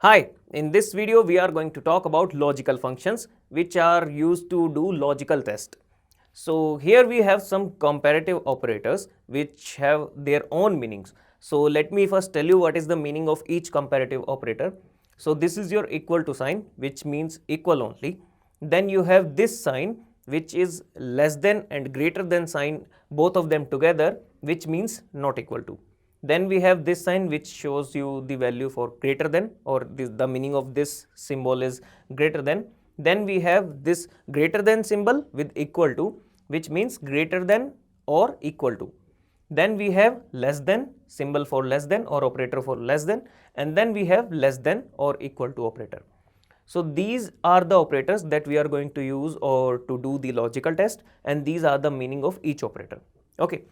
Hi, in this video we are going to talk about logical functions which are used to do logical test. So here we have some comparative operators which have their own meanings. So let me first tell you what is the meaning of each comparative operator. So this is your equal to sign, which means equal only. Then you have this sign which is less than and greater than sign, both of them together, which means not equal to. Then we have this sign which shows you the value for greater than, or the meaning of this symbol is greater than. Then we have this greater than symbol with equal to, which means greater than or equal to. Then we have less than symbol for less than or operator for less than, and then we have less than or equal to operator. So these are the operators that we are going to use or to do the logical test, and these are the meaning of each operator. Okay.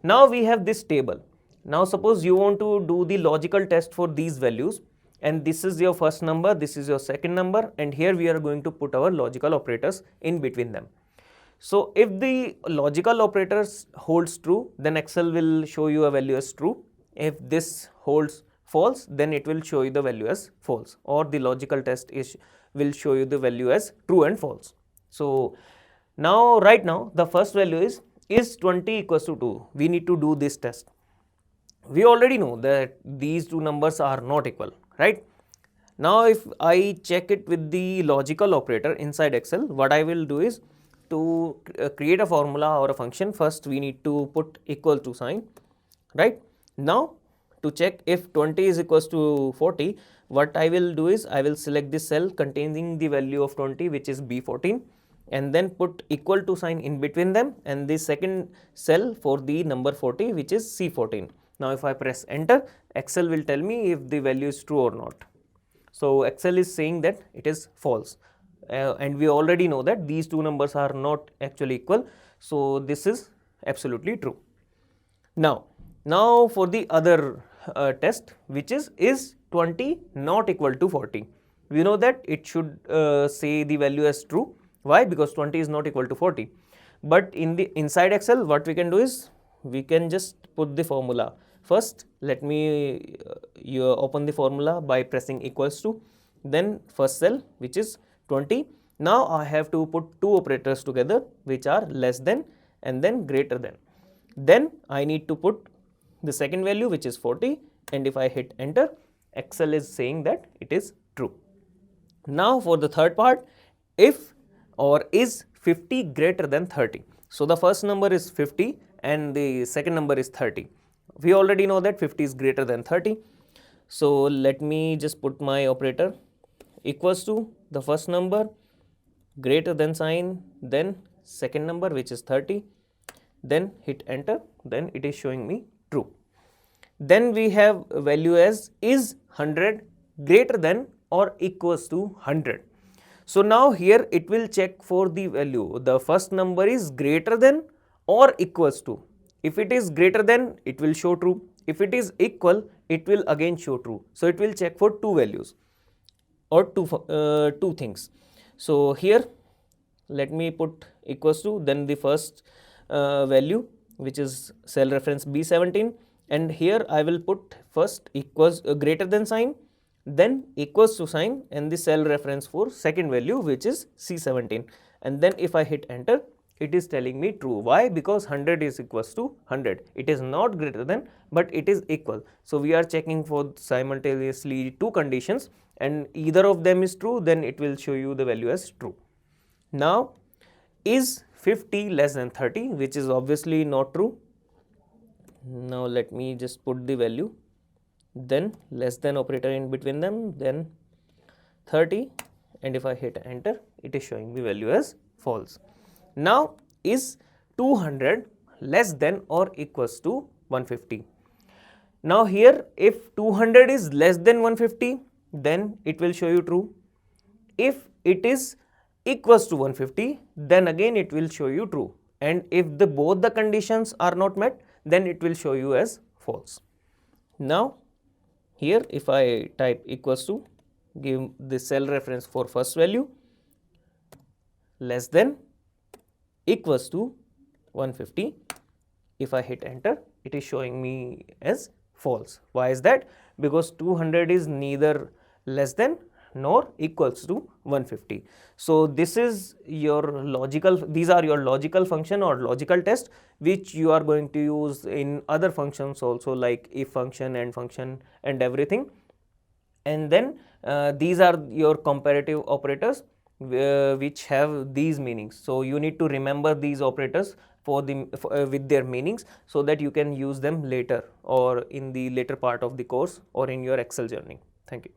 Now we have this table. Now suppose you want to do the logical test for these values, and this is your first number, this is your second number, and here we are going to put our logical operators in between them. So if the logical operators holds true, then Excel will show you a value as true. If this holds false, then it will show you the value as false, or the logical test will show you the value as true and false. So now right now the first value is 20 equals to 2. We need to do this test. We already know that these two numbers are not equal, right? Now if I check it with the logical operator inside Excel, what I will do is to create a formula or a function. First we need to put equal to sign, right? Now to check if 20 is equals to 40, what I will do is I will select this cell containing the value of 20, which is B14, and then put equal to sign in between them, and the second cell for the number 40, which is C14. Now if I press enter, Excel will tell me if the value is true or not. So Excel is saying that it is false, and we already know that these two numbers are not actually equal, so this is absolutely true. Now for the other test, which is 20 not equal to 40? We know that it should say the value as true. Why? Because 20 is not equal to 40. But in the inside Excel, what we can do is we can just put the formula. First, let me you open the formula by pressing equals to, then first cell, which is 20. Now I have to put two operators together, which are less than and then greater than. Then I need to put the second value, which is 40, and if I hit enter, Excel is saying that it is true. Now for the third part, if or is 50 greater than 30? So the first number is 50 and the second number is 30. We already know that 50 is greater than 30. So let me just put my operator equals to the first number, greater than sign, then second number, which is 30, then hit enter, then it is showing me true. Then we have value as is 100 greater than or equals to 100. So now here it will check for the value. The first number is greater than or equals to. If it is greater than, it will show true. If it is equal, it will again show true. So it will check for two values or two things. So here let me put equals to, then the first value, which is cell reference B17, and here I will put first equals greater than sign, then equals to sign, and the cell reference for second value, which is C17, and then if I hit enter, it is telling me true. Why? Because 100 is equals to 100. It is not greater than, but it is equal. So we are checking for simultaneously two conditions, and either of them is true, then it will show you the value as true. Now is 50 less than 30, which is obviously not true. Now let me just put the value, then less than operator in between them, then 30, and if I hit enter, it is showing the value as false. Now is 200 less than or equals to 150? Now here if 200 is less than 150, then it will show you true. If it is equals to 150, then again it will show you true, and if both the conditions are not met, then it will show you as false. Now here if I type equals to, give the cell reference for first value, less than, equals to 150, if I hit enter, it is showing me as false. Why is that? Because 200 is neither less than nor equals to 150. So this is your logical, these are your logical function or logical test which you are going to use in other functions also, like if function, and function, and everything. And then these are your comparative operators which have these meanings. So you need to remember these operators with their meanings, so that you can use them later or in the later part of the course or in your Excel journey. Thank you.